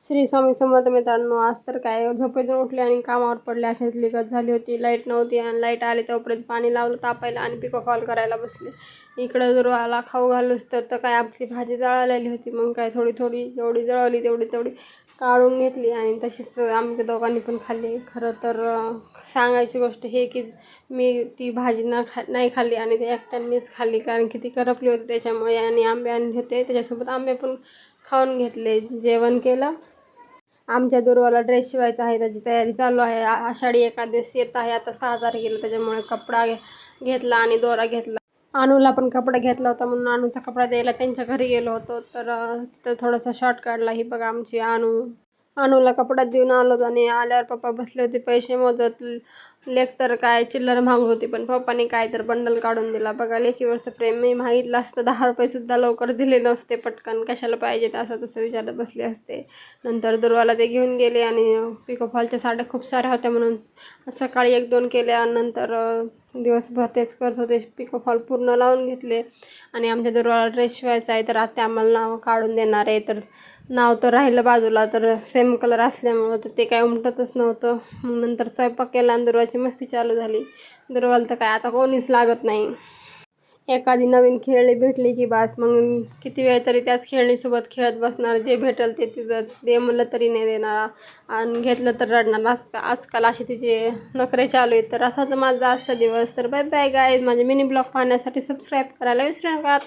श्री स्वामी समर्थ मित्रांनो, आज तर काय झोपेतून उठले आणि कामावर पडले अशातली गत झाली होती. लाईट नव्हती आणि लाईट आली तोपर्यंत पाणी लावलं तापायला आणि पिको कॉल करायला बसले. इकडं जर आला खाऊ घालूस तर काय आपली भाजी जळालेली होती. मग काय थोडी थोडी जेवढी जळवली तेवढी काढून घेतली आणि तशीच आमच्या दोघांनी पण खाल्ली. खरं तर सांगायची गोष्ट हे की मी ती भाजी नाही खाल्ली आणि ते एकट्यांनीच खाल्ली, कारण की ती करपली होती. त्याच्यामुळे आणि आंबे आणले होते, त्याच्यासोबत आंबे पण खाऊन घेतले. जेवण केलं. आमच्या दुर्वाला ड्रेस शिवायचा आहे, त्याची तयारी चालू आहे. आषाढी एकादशी येत आहे आता 6 तारखेला, त्याच्यामुळे कपडा घेतला आणि दोरा घेतला. अनुला पण कपडा घेतला होता, म्हणून अनुचा कपडा द्यायला त्यांच्या घरी गेलो होतो. तर तिथं थोडासा शॉर्ट काढला. ही बघा आमची अनुला कपडा देऊन आलो आणि आल्यावर पप्पा बसले होते पैसे मोजत. लेक तर काय चिल्लर मागत होती, पण पप्पाने काय तर बंडल काढून दिला. बघा लेकीवरचं प्रेम. मी मागितलं असतं 10 रुपयेसुद्धा लवकर दिले नसते, पटकन कशाला पाहिजेत असं तसं विचारत बसले असते. नंतर दुर्वाला ते घेऊन गेले आणि पिको फॉलच्या साड्या खूप साऱ्या होत्या म्हणून सकाळी 1-2 केल्या. नंतर दिवसभर तेच करत होते. पिको फॉल पूर्ण लावून घेतले. आणि आमच्या दुर्वाला ड्रेस शिवायचा आहे, तर आत्या आम्हाला नाव काढून देणार आहे. तर नाव तर राहिलं बाजूला, तर सेम कलर असल्यामुळं तर ते काय उमटतच नव्हतं. मग नंतर स्वयंपाक केला आणि दुर्वाची मस्ती चालू झाली. दुर्वाला तर काय आता कोणीच लागत नाही. एखादी नवीन खेळणी भेटली की बास, मग किती वेळ तरी त्याच खेळणीसोबत खेळत बसणार. जे भेटेल ते तिचं दे म्हणलं तरी नाही देणार आणि घेतलं तर रडणार. आजकाल असे तिचे नखरे चालू आहेत. तर असाच माझा आजचा दिवस. तर बाय बाय गाईज. माझे मिनी ब्लॉग पाहण्यासाठी सबस्क्राईब करायला विसरू नका.